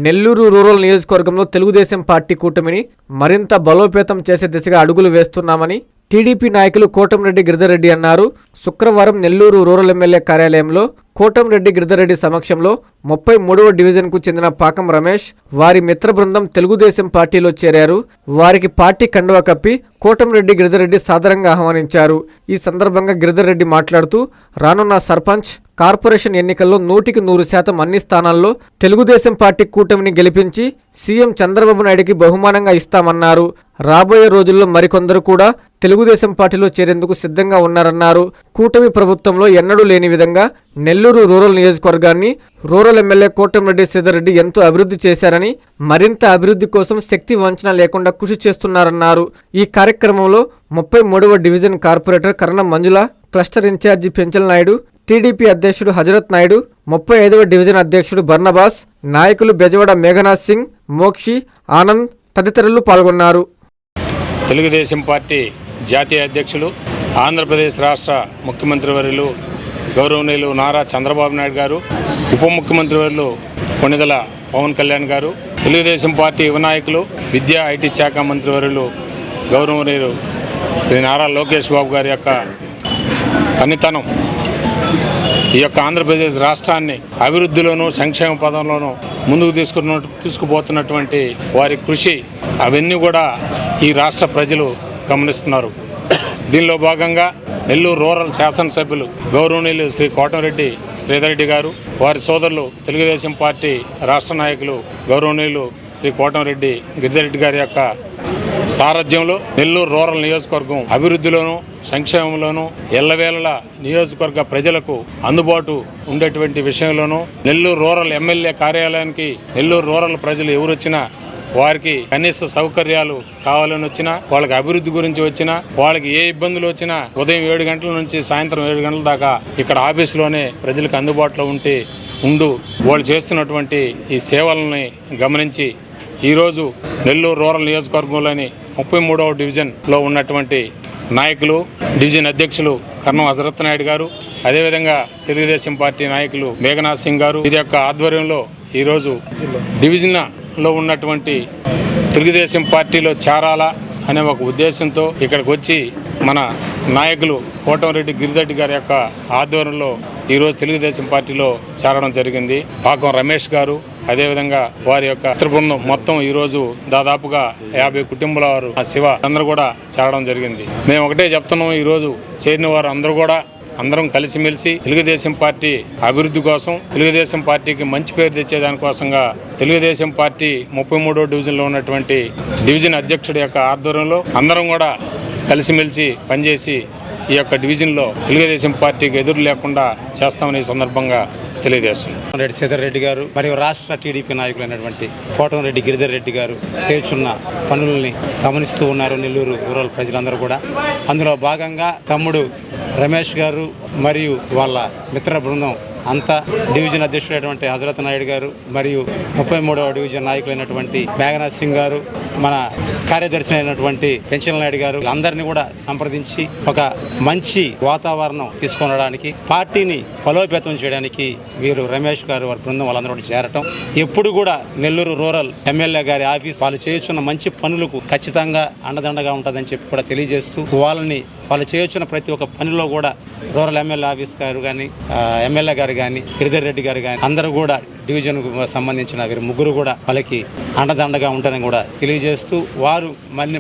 Nellore rural నియోజకవర్గంలో Telugu Desam party కూటమిని మరింత బలోపేతం చేసే దిశగా అడుగులు వేస్తున్నామని టీడీపీ నాయకులు కోటంరెడ్డి గిరిధర్రెడ్డి అన్నారు. శుక్రవారం నెల్లూరు రూరల్ ఎమ్మెల్యే కార్యాలయంలో కోటంరెడ్డి గిరిధర్రెడ్డి సమక్షంలో 33వ డివిజన్కు చెందిన పాకం రమేష్, వారి మిత్ర బృందం తెలుగుదేశం పార్టీలో చేరారు. వారికి పార్టీ కండువా కప్పి కోటంరెడ్డి గిరిధర్రెడ్డి సాదరంగా ఆహ్వానించారు. ఈ సందర్భంగా గిరిధర్రెడ్డి మాట్లాడుతూ రానున్న సర్పంచ్, కార్పొరేషన్ ఎన్నికల్లో 100% అన్ని స్థానాల్లో తెలుగుదేశం పార్టీ కూటమిని గెలిపించి సీఎం చంద్రబాబు నాయుడికి బహుమానంగా ఇస్తామన్నారు. రాబోయే రోజుల్లో మరికొందరు కూడా తెలుగుదేశం పార్టీలో చేరేందుకు సిద్ధంగా ఉన్నారన్నారు. కూటమి ప్రభుత్వంలో ఎన్నడూ లేని విధంగా నెల్లూరు రూరల్ నియోజకవర్గాన్ని రూరల్ ఎమ్మెల్యే కోటంరెడ్డి శ్రీధర్రెడ్డి ఎంతో అభివృద్ధి చేశారని, మరింత అభివృద్ధి కోసం శక్తి వంచన లేకుండా కృషి చేస్తున్నారన్నారు. ఈ కార్యక్రమంలో 33వ division corporator Karanam Manjula, cluster incharge Penchal Naidu, TDP అధ్యక్షుడు హజరత్ నాయుడు, 35వ డివిజన్ అధ్యక్షుడు బర్నబాస్, నాయకులు బెజవాడ మేఘనాథ్ సింగ్, మోక్షి, ఆనంద్ తదితరులు పాల్గొన్నారు. తెలుగుదేశం పార్టీ జాతీయ అధ్యక్షులు, ఆంధ్రప్రదేశ్ రాష్ట్ర ముఖ్యమంత్రి వర్యులు గౌరవనీయులు నారా చంద్రబాబు నాయుడు గారు, ఉప ముఖ్యమంత్రి వర్యులు కొణిదెల పవన్ కళ్యాణ్ గారు, తెలుగుదేశం పార్టీ యువ నాయకులు, విద్యా ఐటీ శాఖ మంత్రి వర్యులు గౌరవనీయులు శ్రీ నారా లోకేష్ బాబు గారి యొక్క పనితనం ఈ యొక్క ఆంధ్రప్రదేశ్ రాష్ట్రాన్ని అభివృద్ధిలోనూ సంక్షేమ పదంలోనూ ముందుకు తీసుకుపోతున్నటువంటి వారి కృషి అవన్నీ కూడా ఈ రాష్ట్ర ప్రజలు గమనిస్తున్నారు. దీనిలో భాగంగా నెల్లూరు రూరల్ శాసనసభ్యులు గౌరవనీయులు శ్రీ కోటంరెడ్డి శ్రీధర్రెడ్డి గారు, వారి సోదరులు తెలుగుదేశం పార్టీ రాష్ట్ర నాయకులు గౌరవనీయులు శ్రీ కోటంరెడ్డి గిరిధర్రెడ్డి గారి యొక్క సారథ్యంలో నెల్లూరు రూరల్ నియోజకవర్గం అభివృద్ధిలోనూ సంక్షేమంలోనూ ఎల్లవేళలా నియోజకవర్గ ప్రజలకు అందుబాటు ఉండేటువంటి విషయంలోనూ నెల్లూరు రూరల్ ఎమ్మెల్యే కార్యాలయానికి నెల్లూరు రూరల్ ప్రజలు ఎవరు వచ్చినా వారికి కనీస సౌకర్యాలు కావాలని వచ్చినా, వాళ్ళకి అభివృద్ధి గురించి వచ్చినా, వాళ్ళకి ఏ ఇబ్బందులు వచ్చినా ఉదయం 7 గంటల నుంచి సాయంత్రం 7 గంటల దాకా ఇక్కడ ఆఫీసులోనే ప్రజలకు అందుబాటులో ఉంటూ వాళ్ళు చేస్తున్నటువంటి ఈ సేవలని గమనించి ఈరోజు నెల్లూరు రూరల్ నియోజకవర్గంలోని 33వ డివిజన్లో ఉన్నటువంటి నాయకులు, డివిజన్ అధ్యక్షులు కర్ణం హజరత్ నాయుడు గారు, అదేవిధంగా తెలుగుదేశం పార్టీ నాయకులు మేఘనాథ్ సింగ్ గారు, ఇది యొక్క ఆధ్వర్యంలో ఈరోజు డివిజన్లో ఉన్నటువంటి తెలుగుదేశం పార్టీలో చేరాలా అనే ఒక ఉద్దేశంతో ఇక్కడికి వచ్చి మన నాయకులు కోటంరెడ్డి గిరిధర్రెడ్డి గారి యొక్క ఆధ్వర్యంలో ఈరోజు తెలుగుదేశం పార్టీలో చేరడం జరిగింది. పాకం రమేష్ గారు, అదేవిధంగా వారి యొక్క మిత్ర బృందం మొత్తం ఈరోజు దాదాపుగా 50 కుటుంబాల వారు శివ అందరూ కూడా చేరడం జరిగింది. మేము ఒకటే చెప్తున్నాం, ఈరోజు చేరిన వారు అందరం కలిసిమెలిసి తెలుగుదేశం పార్టీ అభివృద్ధి కోసం, తెలుగుదేశం పార్టీకి మంచి పేరు తెచ్చేదానికోసంగా తెలుగుదేశం పార్టీ 33వ డివిజన్లో ఉన్నటువంటి డివిజన్ అధ్యక్షుడి యొక్క ఆధ్వర్యంలో అందరం కూడా కలిసిమెలిసి పనిచేసి ఈ యొక్క డివిజన్లో తెలుగుదేశం పార్టీకి ఎదురు లేకుండా చేస్తామని ఈ సందర్భంగా తెలియజేస్తున్నాం. రెడ్డి శ్రీధర్రెడ్డి గారు మరియు రాష్ట్ర టీడీపీ నాయకులైనటువంటి కోటంరెడ్డి గిరిధర్రెడ్డి గారు చేస్తున్న పనులని గమనిస్తూ ఉన్నారు నెల్లూరు రూరల్ ప్రజలందరూ కూడా. అందులో భాగంగా తమ్ముడు రమేష్ గారు మరియు వాళ్ళ మిత్ర బృందం అంతా, డివిజన్ అధ్యక్షుడైనటువంటి హజరత్ నాయుడు గారు మరియు 33వ డివిజన్ నాయకులైనటువంటి మేఘనాథ్ సింగ్ గారు, మన కార్యదర్శి అయినటువంటి పెంచల్ నాయుడు గారు అందరినీ కూడా సంప్రదించి ఒక మంచి వాతావరణం తీసుకొనడానికి, పార్టీని బలోపేతం చేయడానికి వీరు రమేష్ గారు వారి బృందం వాళ్ళందరూ చేరటం, ఎప్పుడు కూడా నెల్లూరు రూరల్ ఎమ్మెల్యే గారి ఆఫీస్ వాళ్ళు చేస్తున్న మంచి పనులకు ఖచ్చితంగా అండదండగా ఉంటుందని చెప్పి కూడా తెలియజేస్తూ, వాళ్ళు చేయొచ్చిన ప్రతి ఒక్క పనిలో కూడా రూరల్ ఎమ్మెల్యే ఆఫీస్ గారు కానీ, ఎమ్మెల్యే గారు కానీ, గిరిధర్రెడ్డి గారు కానీ అందరూ కూడా డివిజన్కు సంబంధించిన వీరు ముగ్గురు కూడా వాళ్ళకి అండదండగా ఉంటారని కూడా తెలియజేస్తూ, వారు మళ్ళీ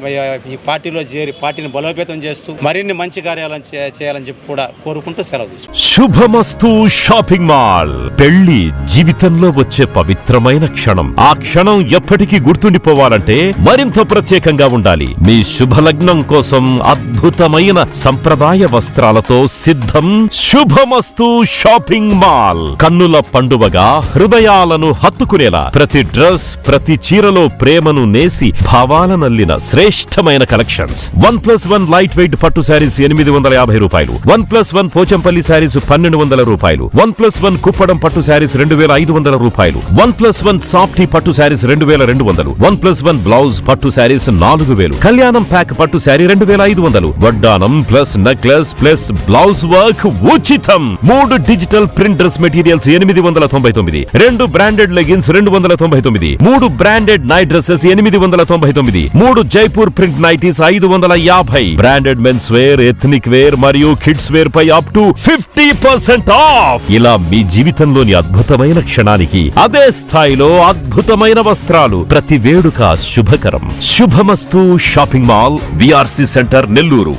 ఈ పార్టీలో చేరి పార్టీని బలోపేతం చేస్తూ మరిన్ని మంచి కార్యాలను చేయాలని చెప్పి కూడా కోరుకుంటూ సెలవు తీసుకుంటాం. శుభమస్తు షాపింగ్ మాల్. పెళ్లి జీవితంలో వచ్చే పవిత్రమైన క్షణం. ఆ క్షణం ఎప్పటికీ గుర్తుండిపోవాలంటే మరింత ప్రత్యేకంగా ఉండాలి. మీ శుభలగ్నం కోసం అద్భుతమైన సంప్రదాయ వస్త్రాలతో సిద్ధం శుభమస్తు షాపింగ్ మాల్. కన్నుల పండువగా హృదయాలను హత్తుకునేలా ప్రతి డ్రెస్, ప్రతి చీరలో ప్రేమను నేసి భావాలనల్లిన శ్రేష్టమైన కలెక్షన్స్. 1+1 లైట్ వెయిట్ పట్టు శారీస్ 850 రూపాయలు, 1+1 పోచంపల్లి శారీస్ 1200 రూపాయలు, 1+1 కుప్పడం పట్టు శారీస్ 2500 రూపాయలు, 1+1 సాఫ్టీ పట్టు శారీస్ 2200, 1+1 బ్లౌజ్ పట్టు శారీస్ 4000, కళ్యాణం ప్యాక్ పట్టు శారీ 2500, వడ్డానం plus necklace plus blouse work ఉచితం. 3 digital print dress materials 899, 2 branded leggings 299, 3 branded night dresses 899, 3 Jaipur print nighties 550, branded men's wear, ethnic wear మరియు కిడ్స్ వేర్ పై అప్ టు 50% ఆఫ్. ఇలా మీ జీవితంలోని అద్భుతమైన క్షణానికి అదే స్థాయిలో అద్భుతమైన వస్త్రాలు. ప్రతి వేడుక శుభకరం. శుభమస్తు shopping mall, VRC centre, Nellore.